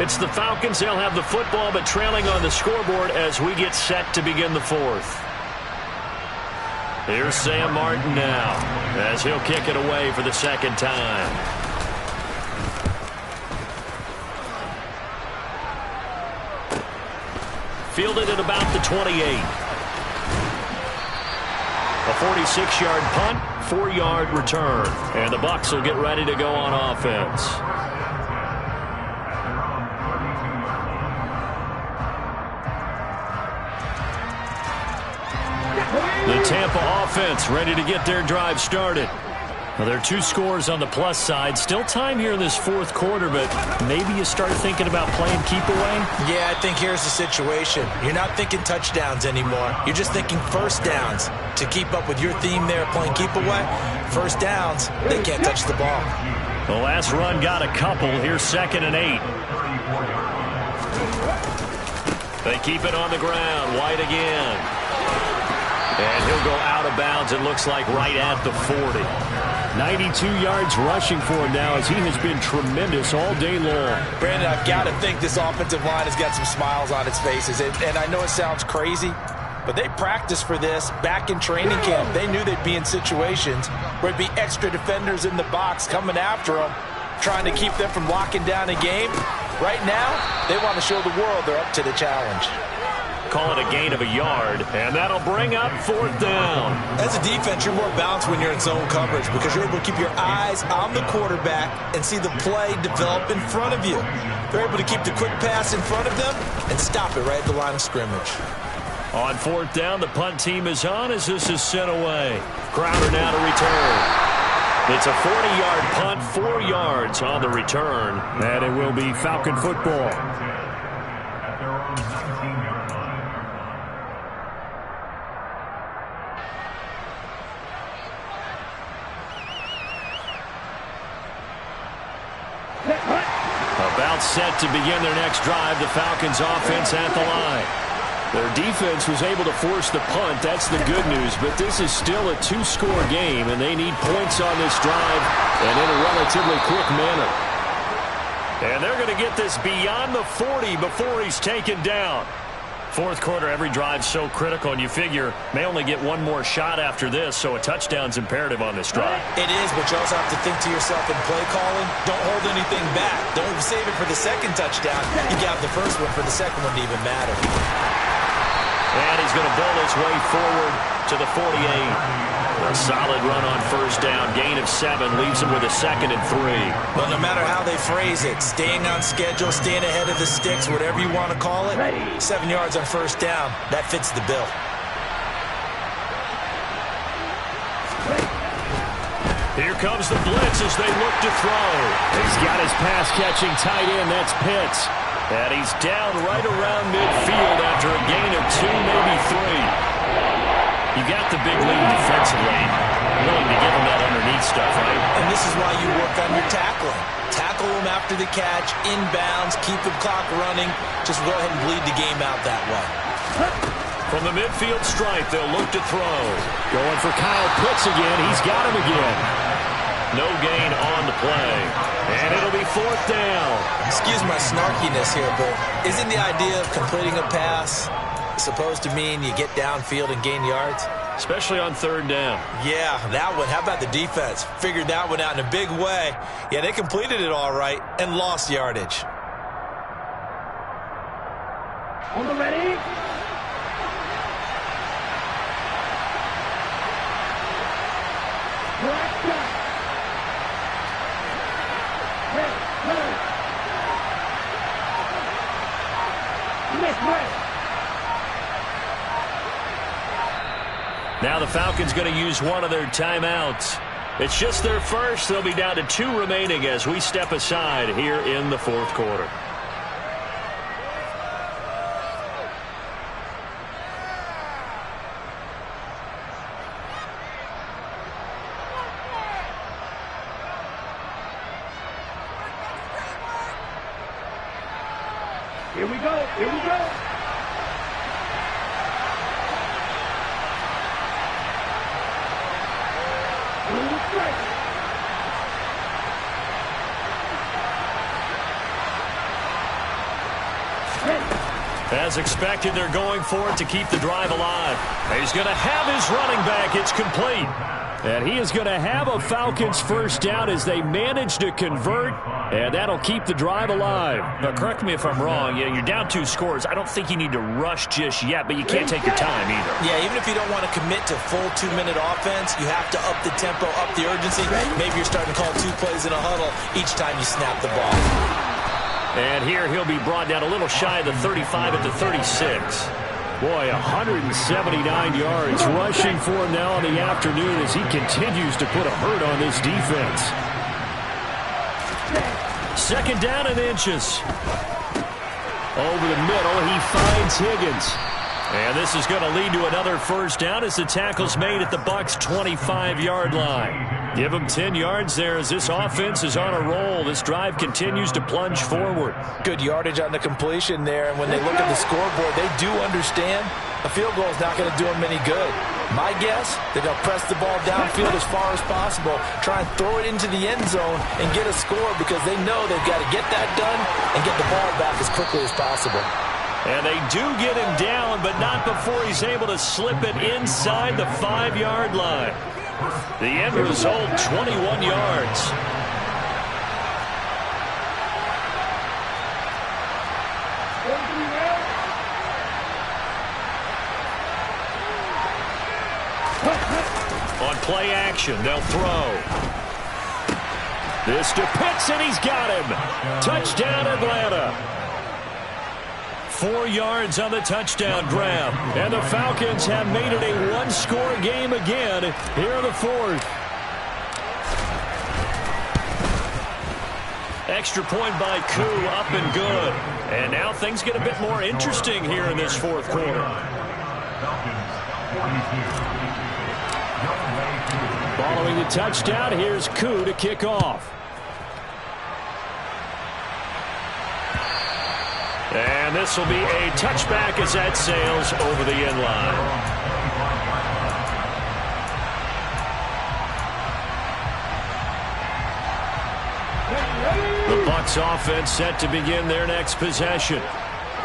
It's the Falcons. They'll have the football, but trailing on the scoreboard as we get set to begin the fourth. Here's Sam Martin now, as he'll kick it away for the second time. Fielded at about the 28. A 46-yard punt, 4-yard return. And the Bucs will get ready to go on offense. The Tampa offense ready to get their drive started. Well, there are 2 scores on the plus side. Still time here in this fourth quarter, but maybe you start thinking about playing keep away? Yeah, I think here's the situation. You're not thinking touchdowns anymore. You're just thinking first downs. To keep up with your theme there, playing keep away, first downs, they can't touch the ball. The last run got a couple. Here's 2nd and 8. They keep it on the ground. White again. And he'll go out of bounds, it looks like, right at the 40. 92 yards rushing for him now, as he has been tremendous all day long. Brandon, I've got to think this offensive line has got some smiles on its faces. And I know it sounds crazy, but they practiced for this back in training camp. They knew they'd be in situations where it'd be extra defenders in the box coming after them, trying to keep them from locking down a game. Right now, they want to show the world they're up to the challenge. Call it a gain of a yard, and that'll bring up 4th down. As a defense, you're more balanced when you're in zone coverage because you're able to keep your eyes on the quarterback and see the play develop in front of you. They're able to keep the quick pass in front of them and stop it right at the line of scrimmage. On 4th down, the punt team is on as this is sent away. Crowder now to return. It's a 40-yard punt, 4 yards on the return, and it will be Falcon football. About set to begin their next drive, the Falcons offense at the line. Their defense was able to force the punt. That's the good news, but this is still a 2-score game, and they need points on this drive and in a relatively quick manner. And they're going to get this beyond the 40 before he's taken down. Fourth quarter, every drive's so critical, and you figure may only get one more shot after this, so a touchdown's imperative on this drive. It is, but you also have to think to yourself in play calling, don't hold anything back. Don't save it for the second touchdown. You got the first one for the second one to even matter. And he's going to build his way forward to the 48. A solid run on first down. Gain of 7 leaves him with a 2nd and 3. But no matter how they phrase it, staying on schedule, staying ahead of the sticks, whatever you want to call it, 7 yards on first down, that fits the bill. Here comes the blitz as they look to throw. He's got his pass-catching tight end. That's Pitts. And he's down right around midfield after a gain of 2, maybe 3. You got the big lead defensively. Willing to give him that underneath stuff, right? And this is why you work on your tackling. Tackle him after the catch, inbounds, keep the clock running. Just go ahead and bleed the game out that way. From the midfield stripe, they'll look to throw. Going for Kyle Pitts again. He's got him again. No gain on the play. And it'll be 4th down. Excuse my snarkiness here, but isn't the idea of completing a pass supposed to mean you get downfield and gain yards? Especially on 3rd down. Yeah, that one. How about the defense? Figured that one out in a big way. Yeah, they completed it all right and lost yardage. On the ready. Now the Falcons going to use one of their timeouts. It's just their first. They'll be down to 2 remaining as we step aside here in the 4th quarter. Here we go. Here we go. As expected, they're going for it to keep the drive alive. He's going to have his running back. It's complete. And he is going to have a Falcons first down as they manage to convert, and that'll keep the drive alive. Now, correct me if I'm wrong. Yeah, you're down 2 scores. I don't think you need to rush just yet, but you can't take your time either. Yeah, even if you don't want to commit to full 2-minute offense, you have to up the tempo, up the urgency. Maybe you're starting to call 2 plays in a huddle each time you snap the ball. And here he'll be brought down a little shy of the 35 at the 36. Boy, 179 yards rushing for him now in the afternoon as he continues to put a hurt on this defense. 2nd down and inches. Over the middle, he finds Higgins. And this is going to lead to another first down as the tackle's made at the Bucs' 25-yard line. Give them 10 yards there as this offense is on a roll. This drive continues to plunge forward. Good yardage on the completion there, and when they look at the scoreboard, they do understand a field goal is not going to do them any good. My guess, they're going to press the ball downfield as far as possible, try and throw it into the end zone and get a score because they know they've got to get that done and get the ball back as quickly as possible. And they do get him down, but not before he's able to slip it inside the 5-yard line. The end result, 21 yards. On play action, they'll throw. This to Pitts, and he's got him. Touchdown, Atlanta. 4 yards on the touchdown grab. And the Falcons have made it a 1-score game again here in the 4th. Extra point by Koo, up and good. And now things get a bit more interesting here in this 4th quarter. Following the touchdown, here's Koo to kick off. And this will be a touchback as that sails over the end line. The Bucs offense set to begin their next possession.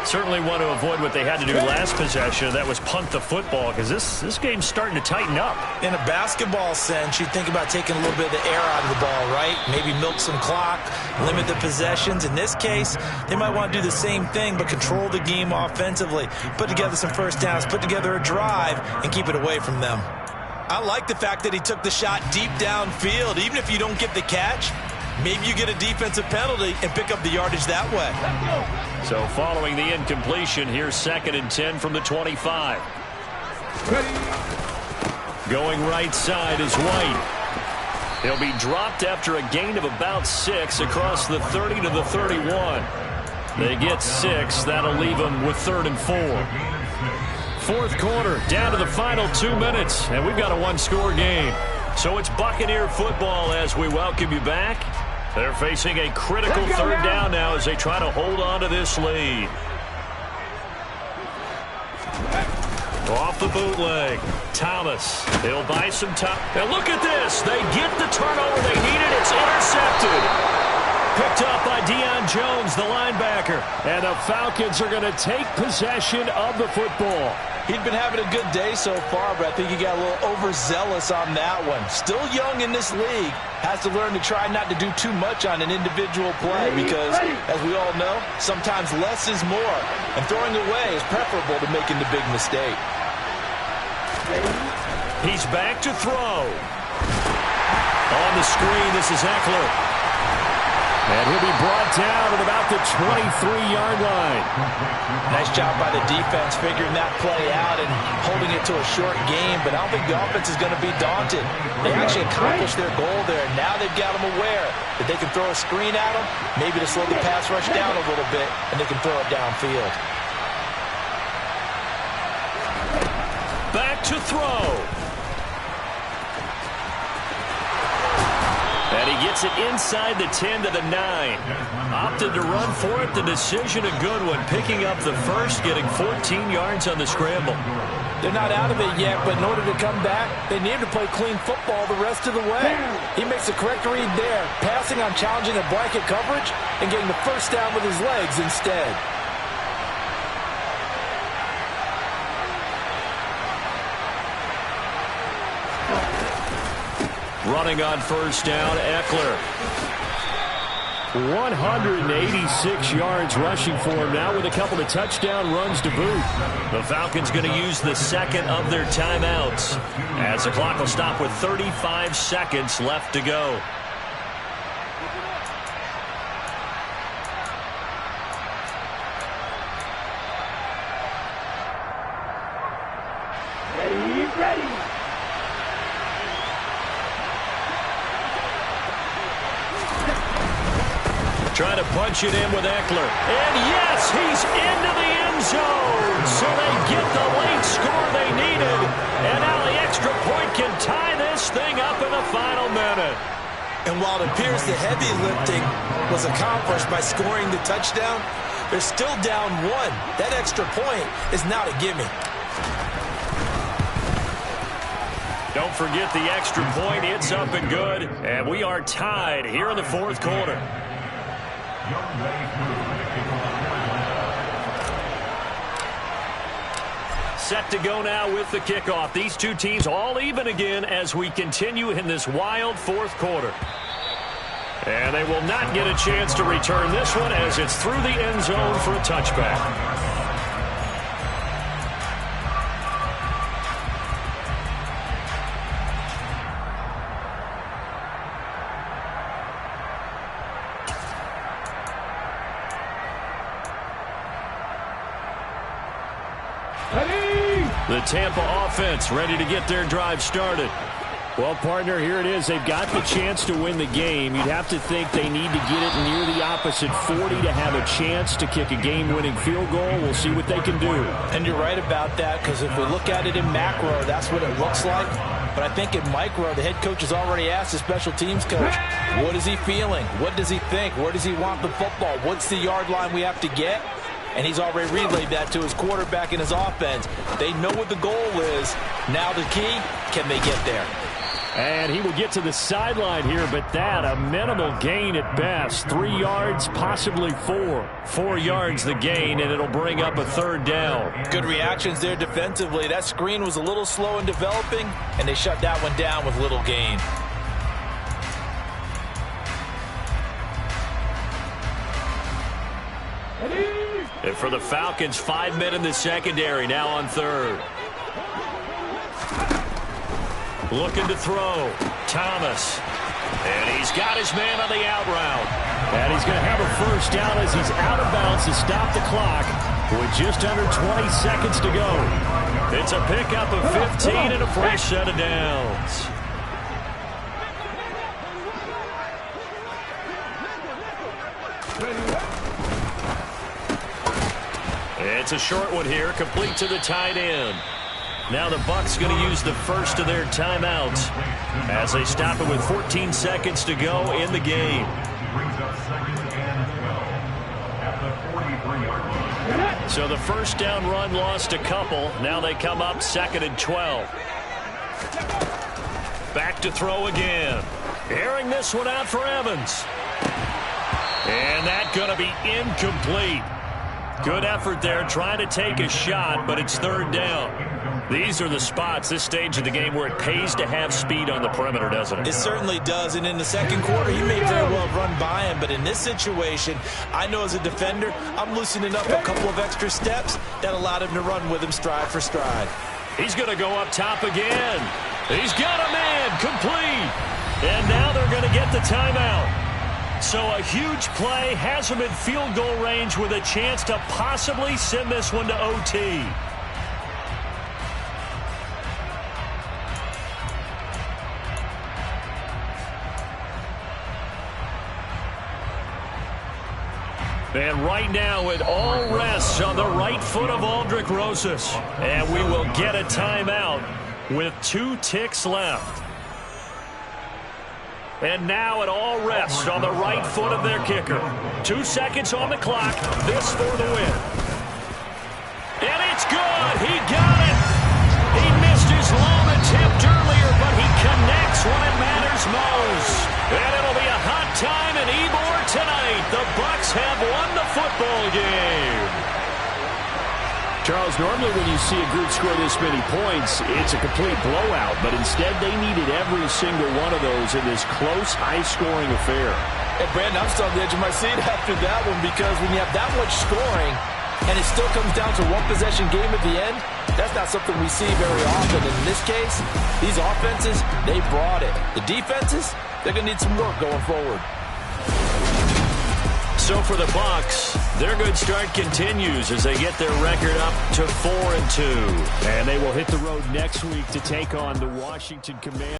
Certainly want to avoid what they had to do last possession. That was punt the football, because this game's starting to tighten up. In a basketball sense, you think about taking a little bit of the air out of the ball, right? Maybe milk some clock, limit the possessions. In this case, they might want to do the same thing, but control the game offensively. Put together some first downs, put together a drive, and keep it away from them. I like the fact that he took the shot deep downfield. Even if you don't get the catch, maybe you get a defensive penalty and pick up the yardage that way. So following the incompletion, here's 2nd and 10 from the 25. Going right side is White. He'll be dropped after a gain of about 6 across the 30 to the 31. They get 6. That'll leave them with 3rd and 4. Fourth quarter, down to the final 2 minutes, and we've got a one-score game. So it's Buccaneer football as we welcome you back. They're facing a critical 3rd down now as they try to hold on to this lead. Off the bootleg, Thomas. He'll buy some time. And look at this. They get the turnover they needed. It's intercepted. Picked up by Deion Jones, the linebacker. And the Falcons are going to take possession of the football. He'd been having a good day so far, but I think he got a little overzealous on that one. Still young in this league. Has to learn to try not to do too much on an individual play because, as we all know, sometimes less is more. And throwing away is preferable to making the big mistake. He's back to throw. On the screen, this is Eckler. And he'll be brought down at about the 23-yard line. Nice job by the defense figuring that play out and holding it to a short game, but I don't think the offense is going to be daunted. They actually accomplished their goal there. Now they've got them aware that they can throw a screen at them, maybe to slow the pass rush down a little bit, and they can throw it downfield. Back to throw. And he gets it inside the 10 to the 9. Opted to run for it. The decision a good one. Picking up the first, getting 14 yards on the scramble. They're not out of it yet, but in order to come back, they need to play clean football the rest of the way. He makes the correct read there, passing on challenging a blanket coverage and getting the first down with his legs instead. Running on first down, Eckler. 186 yards rushing for him now with a couple of touchdown runs to boot. The Falcons going to use the second of their timeouts as the clock will stop with 35 seconds left to go. Ready. Trying to punch it in with Eckler. And yes, he's into the end zone. So they get the late score they needed. And now the extra point can tie this thing up in the final minute. And while it appears the heavy lifting was accomplished by scoring the touchdown, they're still down 1. That extra point is not a gimme. Don't forget the extra point. It's up and good. And we are tied here in the fourth quarter. Set to go now with the kickoff. These two teams all even again as we continue in this wild fourth quarter. And they will not get a chance to return this one as it's through the end zone for a touchback. The Tampa offense ready to get their drive started. Well, partner, here it is. They've got the chance to win the game. You'd have to think they need to get it near the opposite 40 to have a chance to kick a game-winning field goal. We'll see what they can do. And you're right about that, because if we look at it in macro, that's what it looks like. But I think in micro, the head coach has already asked the special teams coach, what is he feeling? What does he think? Where does he want the football? What's the yard line we have to get? And he's already relayed that to his quarterback and his offense. They know what the goal is. Now the key, can they get there? And he will get to the sideline here, but that a minimal gain at best. 3 yards, possibly 4. 4 yards the gain, and it'll bring up a third down. Good reactions there defensively. That screen was a little slow in developing, and they shut that one down with little gain. And for the Falcons, 5 men in the secondary, now on third. Looking to throw. Thomas. And he's got his man on the out route. And he's going to have a first down as he's out of bounds to stop the clock with just under 20 seconds to go. It's a pickup of 15 and a fresh set of downs. It's a short one here, complete to the tight end. Now the Bucs going to use the first of their timeouts as they stop it with 14 seconds to go in the game. So the first down run lost a couple. Now they come up 2nd and 12. Back to throw again. Airing this one out for Evans. And that's going to be incomplete. Good effort there, trying to take a shot, but it's third down. These are the spots, this stage of the game, where it pays to have speed on the perimeter, doesn't it? It certainly does, and in the second quarter, he may very well have run by him, but in this situation, I know as a defender, I'm loosening up a couple of extra steps that allowed him to run with him stride for stride. He's going to go up top again. He's got a man, complete. And now they're going to get the timeout. So a huge play has him in field goal range with a chance to possibly send this one to OT. And right now it all rests on the right foot of Aldrick Rosas. And we will get a timeout with 2 ticks left. And now it all rests on the right foot of their kicker. 2 seconds on the clock. This for the win. And it's good. He got it. He missed his long attempt earlier, but he connects when it matters most. And it'll be a hot time in Ybor tonight. The Bucs have won the football game. Charles, normally when you see a group score this many points, it's a complete blowout. But instead, they needed every single one of those in this close, high-scoring affair. And, Brandon, I'm still on the edge of my seat after that one because when you have that much scoring and it still comes down to one possession game at the end, that's not something we see very often. And in this case, these offenses, they brought it. The defenses, they're going to need some work going forward. So for the Bucs, their good start continues as they get their record up to 4-2. And they will hit the road next week to take on the Washington Commanders.